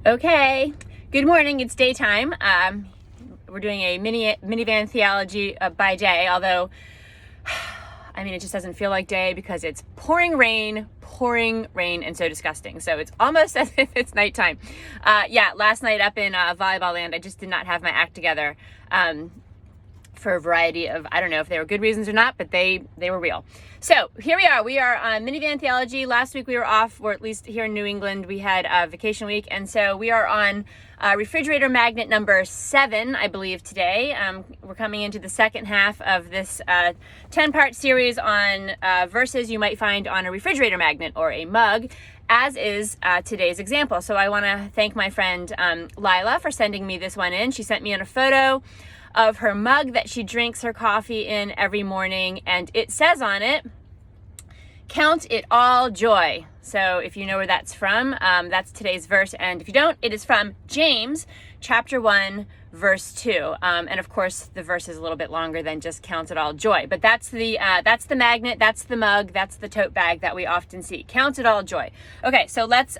Okay, good morning. It's daytime. We're doing a minivan theology by day, although, it just doesn't feel like day because it's pouring rain, and so disgusting. So it's almost as if it's nighttime. Last night up in volleyball land, I just did not have my act together for a variety of, I don't know if they were good reasons or not, but they were real. So here we are on minivan theology. Last week we were off, or at least here in New England, we had a vacation week. And so we are on refrigerator magnet number 7, I believe, today. We're coming into the second half of this 10-part series on verses you might find on a refrigerator magnet or a mug, as is today's example. So I want to thank my friend Lila for sending me this one in. She sent me in a photo of her mug that she drinks her coffee in every morning, and it says on it, "Count it all joy." So if you know where that's from, that's today's verse, and if you don't, it is from James chapter 1 verse 2, and of course the verse is a little bit longer than just "count it all joy," but that's the magnet, that's the mug, that's the tote bag that we often see. Count it all joy. Okay, so let's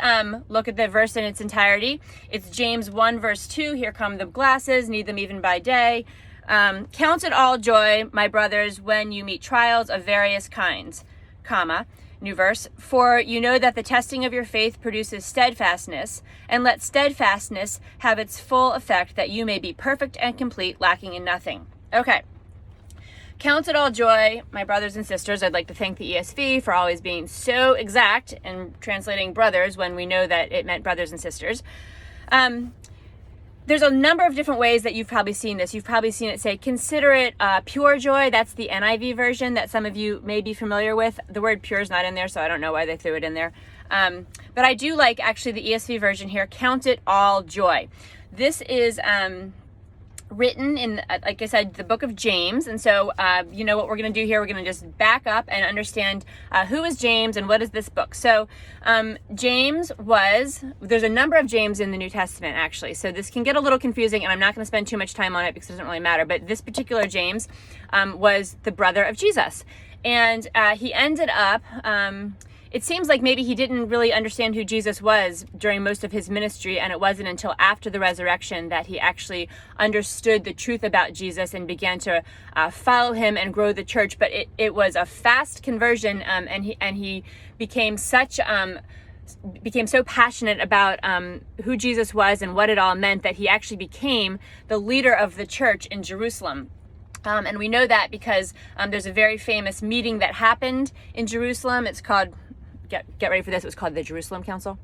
look at the verse in its entirety. It's James 1 verse 2. Here come the glasses, need them even by day. "Count it all joy, my brothers, when you meet trials of various kinds, comma, new verse, for you know that the testing of your faith produces steadfastness, and let steadfastness have its full effect, that you may be perfect and complete, lacking in nothing." Okay. Count it all joy, my brothers and sisters. I'd like to thank the ESV for always being so exact in translating brothers when we know that it meant brothers and sisters. There's a number of different ways that you've probably seen this. You've probably seen it say, "Consider it pure joy." That's the NIV version that some of you may be familiar with. The word pure is not in there, so I don't know why they threw it in there. But I do like actually the ESV version here, "Count it all joy." This is written in, like I said, the book of James. And so, you know what we're going to do here? We're going to just back up and understand who is James and what is this book. So there's a number of James in the New Testament, actually. So this can get a little confusing, and I'm not going to spend too much time on it because it doesn't really matter. But this particular James was the brother of Jesus. And he ended up... it seems like maybe he didn't really understand who Jesus was during most of his ministry, and it wasn't until after the resurrection that he actually understood the truth about Jesus and began to follow him and grow the church. But it was a fast conversion, and he became so passionate about who Jesus was and what it all meant that he actually became the leader of the church in Jerusalem. And we know that because there's a very famous meeting that happened in Jerusalem. It's called... Get ready for this. It was called the Jerusalem Council.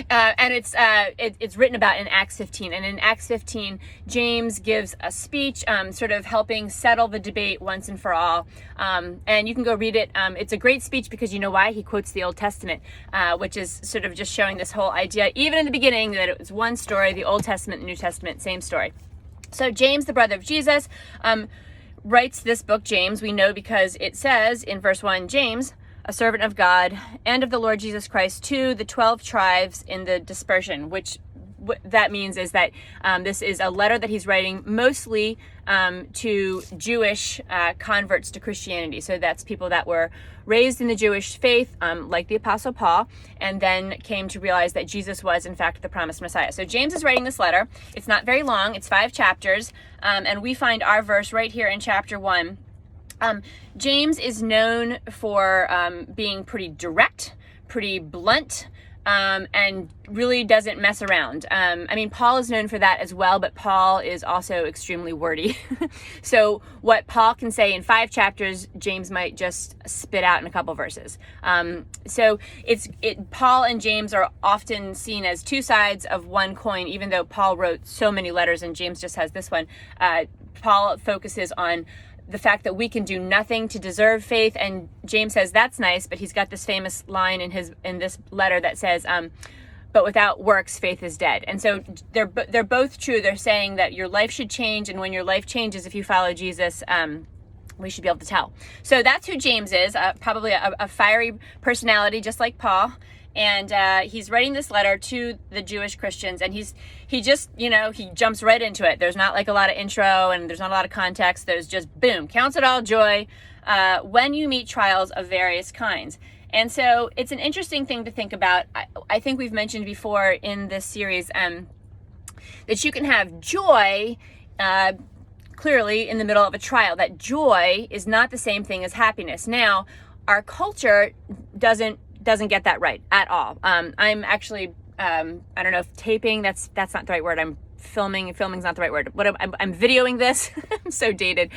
And it's written about in Acts 15. And in Acts 15, James gives a speech sort of helping settle the debate once and for all. And you can go read it. It's a great speech because you know why? He quotes the Old Testament, which is sort of just showing this whole idea, even in the beginning, that it was one story, the Old Testament and New Testament, same story. So James, the brother of Jesus, writes this book, James. We know because it says in verse 1, "James, a servant of God and of the Lord Jesus Christ, to the 12 tribes in the dispersion," which what that means is that this is a letter that he's writing mostly to Jewish converts to Christianity. So that's people that were raised in the Jewish faith, like the Apostle Paul, and then came to realize that Jesus was, in fact, the promised Messiah. So James is writing this letter. It's not very long. It's 5 chapters. And we find our verse right here in chapter 1. James is known for being pretty direct, pretty blunt, and really doesn't mess around. Paul is known for that as well, but Paul is also extremely wordy. So what Paul can say in 5 chapters, James might just spit out in a couple verses. Paul and James are often seen as two sides of one coin, even though Paul wrote so many letters and James just has this one. Paul focuses on the fact that we can do nothing to deserve faith, and James says that's nice, but he's got this famous line in this letter that says, "But without works, faith is dead." And so they're both true. They're saying that your life should change, and when your life changes, if you follow Jesus, we should be able to tell. So that's who James is, probably a fiery personality, just like Paul. And he's writing this letter to the Jewish Christians, and he jumps right into it. There's not like a lot of intro, and there's not a lot of context. There's just boom, count it all joy when you meet trials of various kinds. And so it's an interesting thing to think about. I think we've mentioned before in this series that you can have joy clearly in the middle of a trial, that joy is not the same thing as happiness. Now, our culture doesn't get that right at all. I'm actually, I don't know if taping, that's not the right word. I'm filming's not the right word. I'm videoing this. I'm so dated.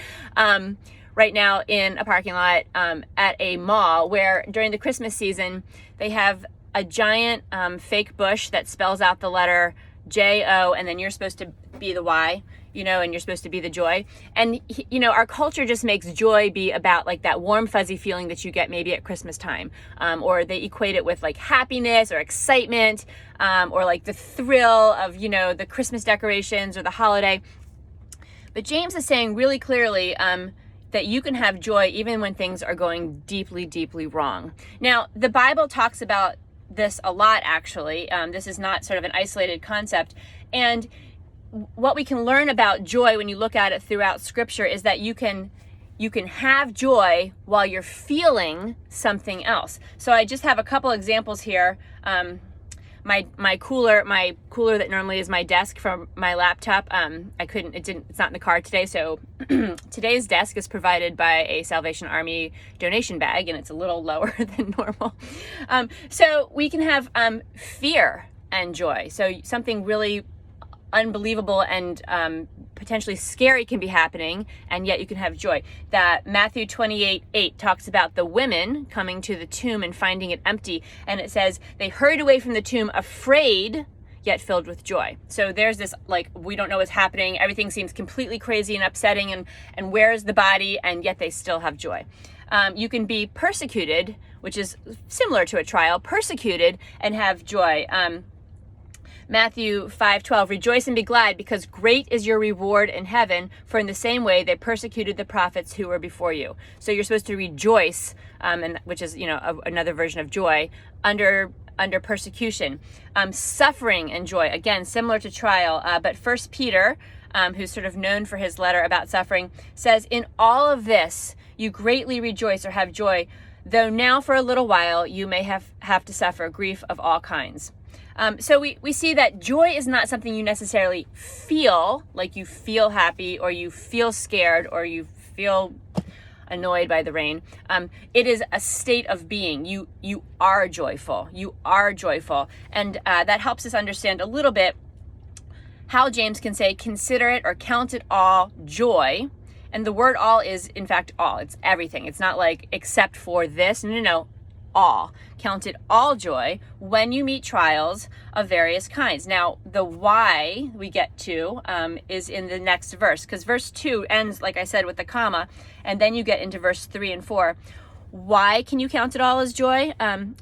Right now in a parking lot at a mall where during the Christmas season, they have a giant fake bush that spells out the letter J-O, and then you're supposed to be the Y, and you're supposed to be the joy. And, our culture just makes joy be about like that warm, fuzzy feeling that you get maybe at Christmas time. Or they equate it with like happiness or excitement, or like the thrill of, the Christmas decorations or the holiday. But James is saying really clearly, that you can have joy even when things are going deeply, deeply wrong. Now, the Bible talks about this a lot, actually. This is not sort of an isolated concept. And what we can learn about joy when you look at it throughout Scripture is that you can have joy while you're feeling something else. So I just have a couple examples here. My cooler that normally is my desk from my laptop, it's not in the car today, so today's desk is provided by a Salvation Army donation bag, and it's a little lower than normal. So we can have fear and joy. So something really unbelievable and potentially scary can be happening, and yet you can have joy. That Matthew 28:8 talks about the women coming to the tomb and finding it empty, and it says they hurried away from the tomb afraid yet filled with joy. So there's this, like, we don't know what's happening, everything seems completely crazy and upsetting, and where's the body, and yet they still have joy. You can be persecuted, which is similar to a trial, persecuted and have joy. Matthew 5:12, rejoice and be glad, because great is your reward in heaven, for in the same way they persecuted the prophets who were before you. So you're supposed to rejoice, and which is another version of joy, under persecution. Suffering and joy, again similar to trial, but 1 Peter, who's sort of known for his letter about suffering, says, in all of this you greatly rejoice or have joy, though now for a little while you may have to suffer grief of all kinds. So we see that joy is not something you necessarily feel, like you feel happy or you feel scared or you feel annoyed by the rain. It is a state of being. You are joyful. You are joyful. And that helps us understand a little bit how James can say, consider it or count it all joy. And the word all is, in fact, all. It's everything. It's not like except for this. No. All. Count it all joy when you meet trials of various kinds. Now, the why we get to is in the next verse, because verse 2 ends, like I said, with the comma, and then you get into verse 3 and 4. Why can you count it all as joy?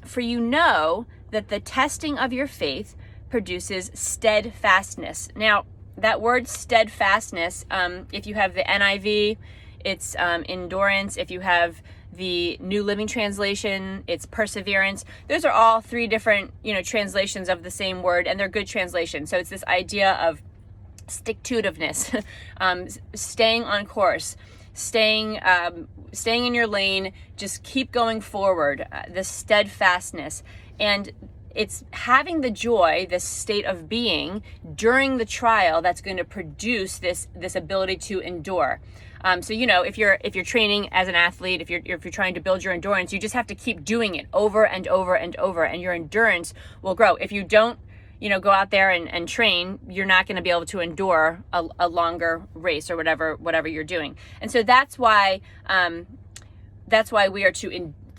For you know that the testing of your faith produces steadfastness. Now, that word steadfastness, if you have the NIV, it's endurance. If you have the New Living Translation, it's perseverance. Those are all three different, translations of the same word, and they're good translations. So it's this idea of stick-to-itiveness, staying on course, staying in your lane, just keep going forward, the steadfastness. And it's having the joy, this state of being during the trial that's going to produce this ability to endure. So if you're training as an athlete, if you're trying to build your endurance, you just have to keep doing it over and over and over, and your endurance will grow. If you don't, go out there and train, you're not going to be able to endure a longer race or whatever you're doing. And so that's why we are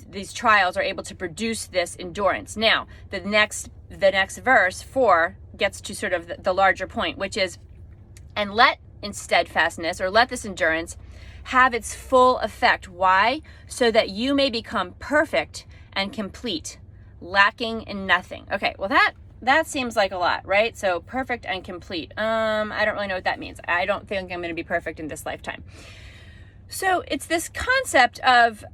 these trials are able to produce this endurance. Now, the next verse 4 gets to sort of the larger point, which is, and let in steadfastness, or let this endurance have its full effect. Why? So that you may become perfect and complete, lacking in nothing. Okay, well that seems like a lot, right? So perfect and complete. I don't really know what that means. I don't think I'm going to be perfect in this lifetime. So it's this concept of,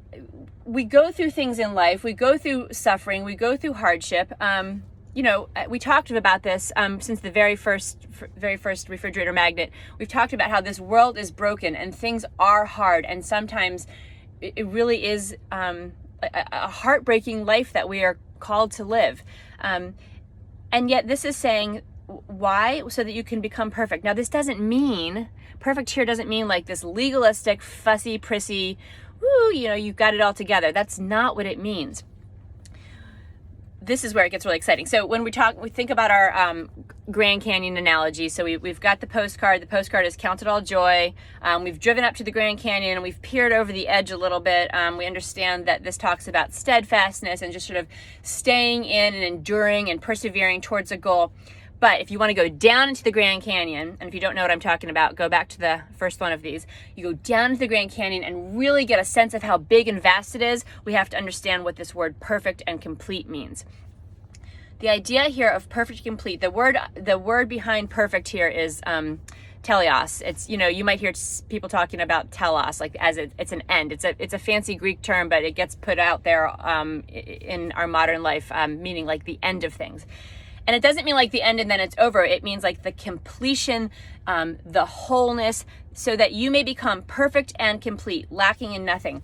we go through things in life, we go through suffering, we go through hardship. We talked about this since the very first refrigerator magnet. We've talked about how this world is broken and things are hard, and sometimes it really is a heartbreaking life that we are called to live. And yet this is saying, why? So that you can become perfect. Now, this doesn't mean, perfect here doesn't mean like this legalistic, fussy, prissy, woo, you've got it all together. That's not what it means. This is where it gets really exciting. So when we think about our Grand Canyon analogy. So we've got the postcard. The postcard is Count It All Joy. We've driven up to the Grand Canyon and we've peered over the edge a little bit. We understand that this talks about steadfastness and just sort of staying in and enduring and persevering towards a goal. But if you want to go down into the Grand Canyon, and if you don't know what I'm talking about, go back to the first one of these. You go down into the Grand Canyon and really get a sense of how big and vast it is. We have to understand what this word perfect and complete means. The idea here of perfect, complete, the word behind perfect here is teleos. It's, you might hear people talking about telos, like as it's an end. It's a fancy Greek term, but it gets put out there in our modern life, meaning like the end of things. And it doesn't mean like the end and then it's over. It means like the completion, the wholeness, so that you may become perfect and complete, lacking in nothing.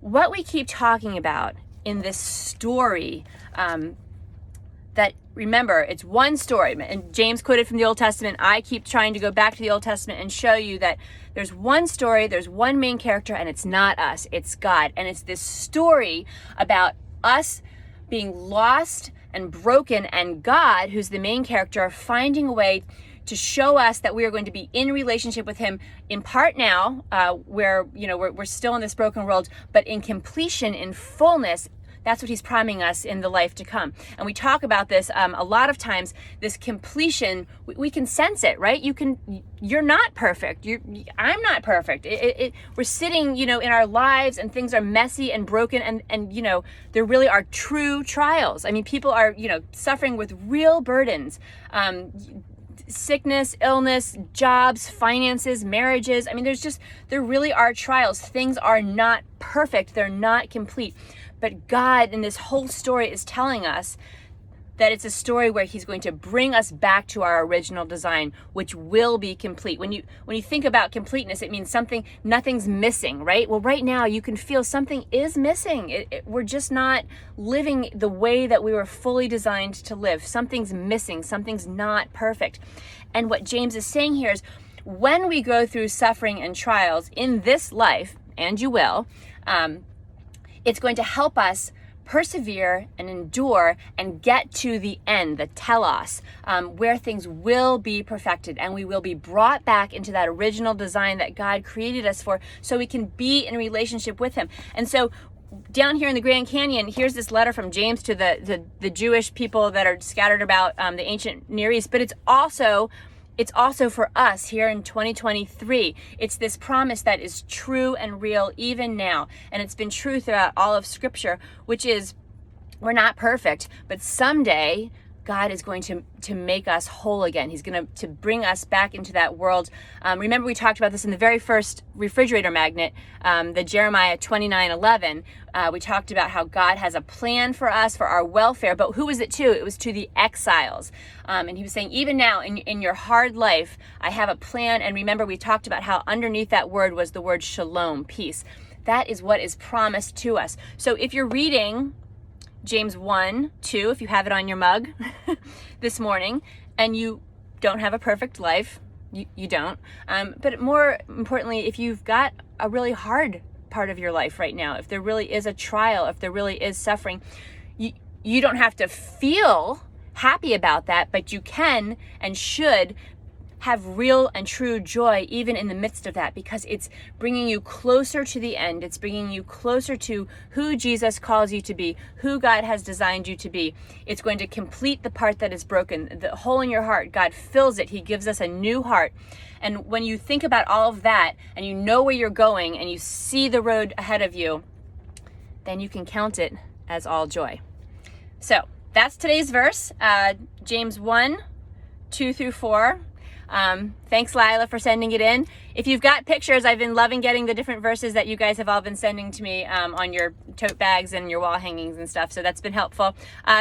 What we keep talking about in this story, that remember, it's one story, and James quoted from the Old Testament. I keep trying to go back to the Old Testament and show you that there's one story, there's one main character, and it's not us, it's God. And it's this story about us being lost and broken, and God, who's the main character, finding a way to show us that we are going to be in relationship with him in part now, where we're still in this broken world, but in completion, in fullness. That's what he's promising us in the life to come. And we talk about this a lot of times, this completion, we can sense it, right? You're not perfect. I'm not perfect. We're sitting, in our lives and things are messy and broken and there really are true trials. I mean, people are, suffering with real burdens, sickness, illness, jobs, finances, marriages. I mean, there really are trials. Things are not perfect. They're not complete. But God in this whole story is telling us that it's a story where he's going to bring us back to our original design, which will be complete. When you think about completeness, it means nothing's missing, right? Well, right now you can feel something is missing. We're just not living the way that we were fully designed to live. Something's missing. Something's not perfect. And what James is saying here is when we go through suffering and trials in this life, and you will, it's going to help us persevere and endure and get to the end, the telos, where things will be perfected and we will be brought back into that original design that God created us for, so we can be in relationship with him. And so down here in the Grand Canyon, here's this letter from James to the Jewish people that are scattered about the ancient Near East, but it's also for us here in 2023. It's this promise that is true and real even now. And it's been true throughout all of Scripture, which is we're not perfect, but someday God is going to make us whole again. He's going to bring us back into that world. Remember, we talked about this in the very first refrigerator magnet, the Jeremiah 29:11. We talked about how God has a plan for us, for our welfare, but who was it to? It was to the exiles. And he was saying, even now in your hard life, I have a plan. And remember, we talked about how underneath that word was the word shalom, peace. That is what is promised to us. So if you're reading James 1:2, if you have it on your mug this morning, and you don't have a perfect life, you don't. But more importantly, if you've got a really hard part of your life right now, if there really is a trial, if there really is suffering, you don't have to feel happy about that, but you can and should have real and true joy even in the midst of that, because it's bringing you closer to the end. It's bringing you closer to who Jesus calls you to be, who God has designed you to be. It's going to complete the part that is broken. The hole in your heart, God fills it. He gives us a new heart. And when you think about all of that and you know where you're going and you see the road ahead of you, then you can count it as all joy. So that's today's verse, James 1:2-4. Thanks, Lila, for sending it in. If you've got pictures, I've been loving getting the different verses that you guys have all been sending to me on your tote bags and your wall hangings and stuff. So that's been helpful.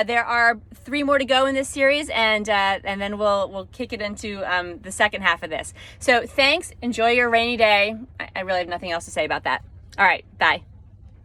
There are 3 more to go in this series, and then we'll kick it into the second half of this. So thanks. Enjoy your rainy day. I really have nothing else to say about that. All right. Bye.